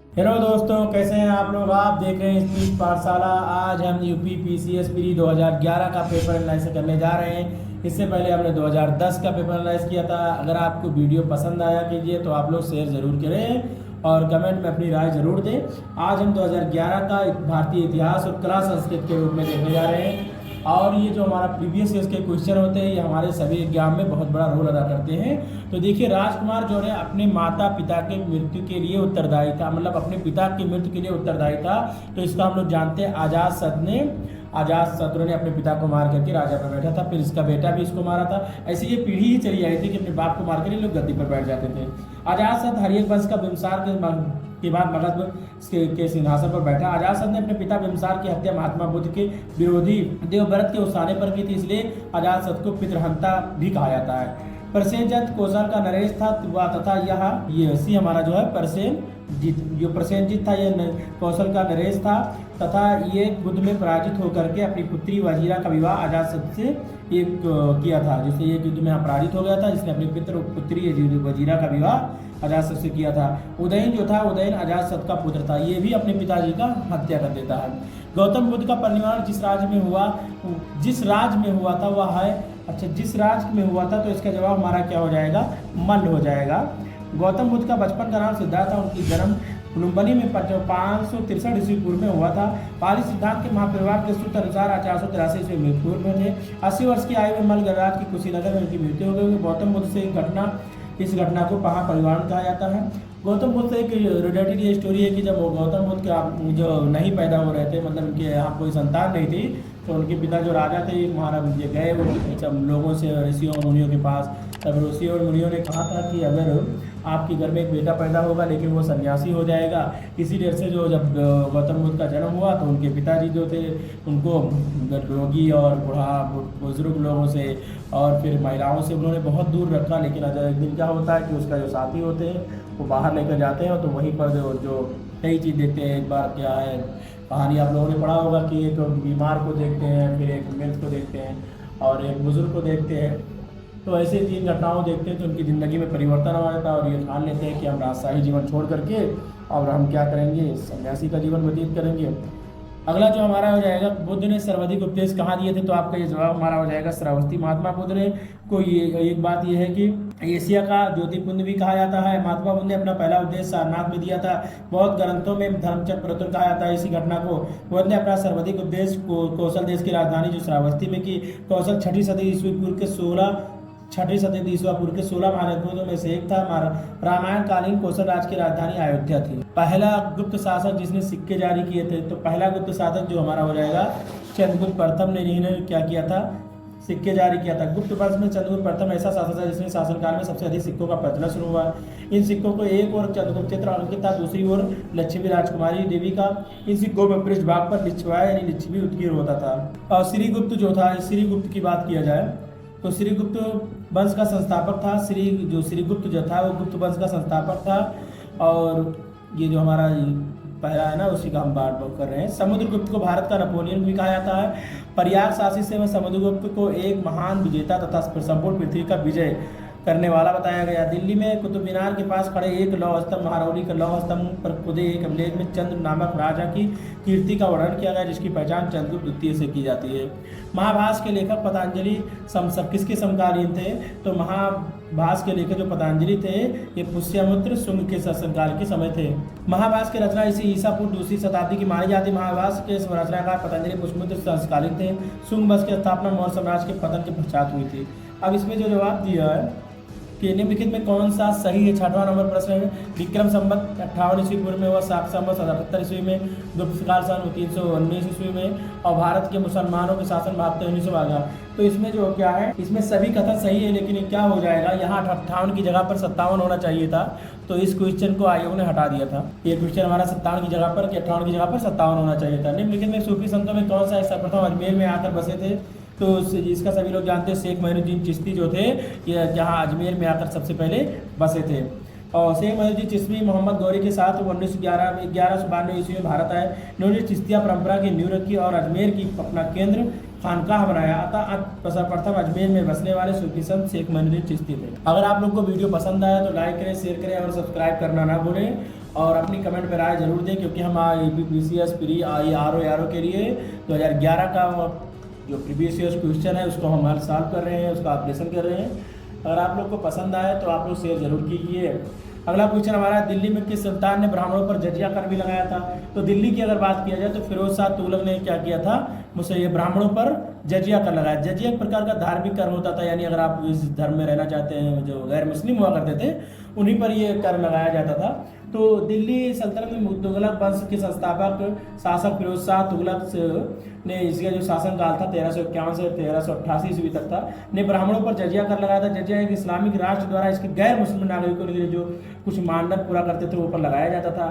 Hello दोस्तों, कैसे हैं आप लोग। आप देख रहे हैं स्पीच पाठशाला। आज हम यूपी पीसीएस प्री 2011 का पेपर एनालाइज करने जा रहे हैं। इससे पहले हमने 2010 का पेपर एनालाइज किया था। अगर आपको वीडियो पसंद आया कीजिए तो आप लोग शेयर ज़रूर करें और कमेंट में अपनी राय ज़रूर दें। आज हम 2011 का भारतीय इतिहास और कला संस्कृति के रूप में देखने जा रहे हैं। और ये जो हमारा प्रीवियस ईयर के क्वेश्चन होते हैं ये हमारे सभी एग्जाम में बहुत बड़ा रोल अदा करते हैं। तो देखिए, राजकुमार जो है अपने माता पिता के मृत्यु के लिए उत्तरदायी था, मतलब अपने पिता की मृत्यु के लिए उत्तरदायी था। तो इसका हम लोग जानते हैं आजाद शत्रु ने अपने पिता को मार करके राजा पर बैठा था, फिर इसका बेटा भी इसको मारा था। ऐसी ये पीढ़ी ही चली आई थी कि अपने बाप को मार कर लोग गद्दी पर बैठ जाते थे। अजातशत्रु हर्यक वंश का बिम्बिसार के बाद मगध के सिंहासन पर बैठा। अजातशत्रु ने अपने पिता बिम्बिसार की हत्या महात्मा बुद्ध के विरोधी देवव्रत के उसाने पर की थी, इसलिए अजातशत्रु को पितृहंता भी कहा जाता है। प्रसेनजित कौशल का नरेश था तथा ये सी हमारा जो है प्रसेनजित था, ये कौशल का नरेश था तथा ये युद्ध में पराजित होकर के अपनी पुत्री वजीरा का विवाह अजातशत्रु से ये किया था, जिससे ये युद्ध में पराजित हो गया था, जिसने अपनी पुत्री वजीरा का विवाह अजातशत्रु से किया था। उदयन जो था, उदयन अजातशत्रु का पुत्र था, ये भी अपने पिताजी का हत्या कर देता है। गौतम बुद्ध का परिनिर्वाण जिस राज्य में हुआ था वह है, अच्छा जिस राज्य में हुआ था, तो इसका जवाब हमारा क्या हो जाएगा, मल्ल हो जाएगा। गौतम बुद्ध का बचपन का नाम सिद्धार्थ था। उनकी जन्म लुम्बिनी में 563 ईस्वी पूर्व में हुआ था। पाली सिद्धांत के महापरिवार के सूत्र अनुसार 483 ईस्वी में पूर्व में थे। 80 वर्ष की आयु में मल्ल गणराज्य की कुशीनगर में उनकी मृत्यु हो गई। गौतम बुद्ध से इस घटना को महापरिनिर्वाण कहा जाता है। गौतम बुद्ध एक रिलेटेड ये स्टोरी है कि जब गौतम बुद्ध के जो नहीं पैदा हो रहे थे, मतलब उनके यहाँ कोई संतान नहीं थी, तो उनके पिता जो राजा थे महाराज गए वो सब लोगों से, ऋषियों और मुनियों के पास। तब ऋषि और मुनियों ने कहा था कि अगर आपके घर में एक बेटा पैदा होगा लेकिन वो सन्यासी हो जाएगा। इसी डर से जो जब गौतम बुद्ध का जन्म हुआ तो उनके पिताजी जो थे उनको रोगी और बुजुर्ग लोगों से और फिर महिलाओं से उन्होंने बहुत दूर रखा। लेकिन एक दिन क्या होता है कि उसका जो साथी होते हैं वो बाहर लेकर जाते हैं, तो वहीं पर जो कई चीज़ देखते हैं। एक बार क्या है, कहानी आप लोगों ने पढ़ा होगा कि एक बीमार को देखते हैं, फिर एक मृत को देखते हैं और एक बुजुर्ग को देखते हैं। तो ऐसे 3 घटनाओं देखते हैं तो उनकी ज़िंदगी में परिवर्तन आ जाता है और ये ठान लेते हैं कि हम राजशाही जीवन छोड़ करके और हम क्या करेंगे, सन्यासी का जीवन व्यतीत करेंगे। अगला जो हमारा हो जाएगा, बुद्ध ने सर्वाधिक उपदेश कहाँ दिए थे, तो आपका ये जवाब हमारा हो जाएगा श्रावस्ती। महात्मा बुद्ध ने को ये एक बात यह है कि एशिया का ज्योतिपुंज भी कहा जाता है। महात्मा बुद्ध ने अपना पहला उपदेश सारनाथ में दिया था। बहुत ग्रंथों में धर्मचक्र प्रवर्तन कहा जाता है इसी घटना को। बुद्ध ने अपना सर्वाधिक उपदेश कौशल देश की राजधानी जो श्रावस्ती में की। कौशल 6वीं सदी ईस्वी पूर्व के 16 महारथों में से एक था। रामायण कालीन कौशल राज्य की राजधानी अयोध्या थी। पहला गुप्त शासक जिसने सिक्के जारी किए थे, तो पहला गुप्त शासक जो हमारा हो जाएगा चंद्रगुप्त प्रथम ने, जिन्होंने क्या किया था, सिक्के जारी किया था। गुप्त वंश में चंद्रगुप्त प्रथम ऐसा शासक था जिसने शासनकाल में सबसे अधिक सिक्कों का प्रचलन शुरू हुआ। इन सिक्कों को एक और चंद्रगुप्त चित्र अंकित था, दूसरी ओर लक्ष्मी राजकुमारी देवी का। इन सिक्कों में पृष्ठभाग पर लिच्छवाया यानी लिच्छवी उत्कीर्ण होता था। और श्रीगुप्त जो था, श्रीगुप्त की बात किया जाए तो श्रीगुप्त वंश का संस्थापक था। श्रीगुप्त जो था वो गुप्त वंश का संस्थापक था। और ये जो हमारा पहला है ना, उसी का हम बात कर रहे हैं। समुद्रगुप्त को भारत का नेपोलियन भी कहा जाता है। प्रयाग शासित से समुद्रगुप्त को एक महान विजेता तथा संपूर्ण पृथ्वी का विजय करने वाला बताया गया। दिल्ली में कुतुब मीनार के पास खड़े एक लौह स्तंभ, महारौली का लौह स्तंभ पर खुदे एक अभिलेख में चंद्र नामक राजा की कीर्ति का वर्णन किया गया, जिसकी पहचान चंद्रगुप्त द्वितीय से की जाती है। महाभाष्य के लेखक पतंजलि किसके समकालीन थे, तो महाभाष्य के लेखक जो पतंजलि थे ये पुष्यमित्र शुंग के शासनकाल के समय थे। महाभाष्य की रचना इसी ईसा पूर्व 2री शताब्दी की मानी जाती है। महाभाष्य के रचनाकार पतंजलि पुष्यमित्र समकालीन थे। शुंग वंश की स्थापना मौर्य साम्राज्य के पतन के पश्चात हुई थी। अब इसमें जो जवाब दिया है कि निम्नलिखित में कौन सा सही है, 6वां नंबर प्रश्न है। विक्रम संवत 58 ईस्वी पूर्व में हुआ, शाक संवत 77 ईस्वी में, गुप्त काल सन 319 ईस्वी में और भारत के मुसलमानों के शासन 1912। तो इसमें जो क्या है, इसमें सभी कथन सही है, लेकिन क्या हो जाएगा, यहाँ 58 की जगह पर 57 होना चाहिए था। तो इस क्वेश्चन को आयोग ने हटा दिया था। ये क्वेश्चन हमारा 57 की जगह पर 58 की जगह पर 57 होना चाहिए था। निम्नलिखित में सूफी संतों में कौन सा सर्वप्रथम अजमेर में आकर बसे थे, तो इसका सभी लोग जानते हैं शेख मोइनुद्दीन चिश्ती जो थे, ये जहाँ अजमेर में आकर सबसे पहले बसे थे। और शेख मोइनुद्दीन चिश्ती मोहम्मद गौरी के साथ 1192 ईस्वी में भारत आए। इन्होंने चिश्तिया परंपरा की नींव रखी और अजमेर की अपना केंद्र खानकाह बनाया था। सर्वप्रथम अजमेर में बसने वाले सूफी संत शेख मोइनुद्दीन चिश्ती थे। अगर आप लोग को वीडियो पसंद आया तो लाइक करें, शेयर करें और सब्सक्राइब करना ना भूलें और अपनी कमेंट में राय जरूर दें, क्योंकि हम यूपीपीसीएस प्री आर ओ के लिए 2011 का जो प्रीवियस ईयर क्वेश्चन है उसको हम हर सॉल्व कर रहे हैं, उसका ऑपरेशन कर रहे हैं। अगर आप लोग को पसंद आए तो आप लोग शेयर जरूर कीजिए। अगला क्वेश्चन हमारा, दिल्ली में किस सुल्तान ने ब्राह्मणों पर जजिया कर भी लगाया था? तो दिल्ली की अगर बात किया जाए तो फिरोज शाह तुगलक ने क्या किया था, मुझसे ये ब्राह्मणों पर जजिया कर लगाया। जजिया एक प्रकार का धार्मिक कर होता था, यानी अगर आप इस धर्म में रहना चाहते हैं, जो गैर मुस्लिम हुआ करते थे उन्हीं पर ये कर लगाया जाता था। तो दिल्ली सल्तनत में तुगलक वंश के संस्थापक शासक फिरोज शाह तुगलक ने इसका जो शासन काल था 1351 से 1388 ईस्वी तक था, ने ब्राह्मणों पर जजिया कर लगाया था। जजिया एक इस्लामिक राष्ट्र द्वारा इसके गैर मुस्लिम नागरिकों के लिए जो कुछ मानदंड पूरा करते थे वो पर लगाया जाता था।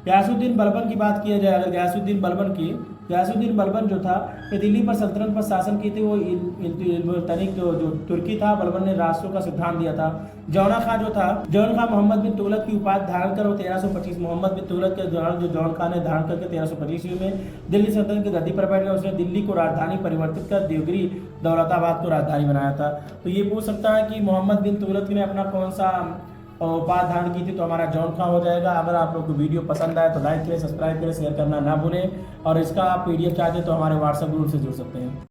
गयासुद्दीन बलबन की बात किया जाए, अगर गयासुद्दीन बलबन जो था ये दिल्ली पर सल्तनत पर शासन की थी। वो इल्तुतमिश जो तुर्की था, बलबन ने राष्ट्रों का सिद्धांत दिया था। जौना खां मोहम्मद बिन तुगलक की उपाधि धारण कर 1325 मोहम्मद बिन तुगलक के दौरान जो जौन खां ने धारण करके 1325 ईस्वी में दिल्ली सल्तनत की गद्दी पर बैठ गया। उसने दिल्ली को राजधानी परिवर्तित कर देवगिरी दौलताबाद को राजधानी बनाया था। तो ये पूछ सकता है कि मोहम्मद बिन तुगलक ने अपना कौन सा उपाधि धारण की थी, तो हमारा जौन खां हो जाएगा। अगर आप लोग को वीडियो पसंद आए तो लाइक करें, सब्सक्राइब करें, शेयर करना ना भूलें और इसका आप PDF चाहते तो हमारे व्हाट्सएप ग्रुप से जुड़ सकते हैं।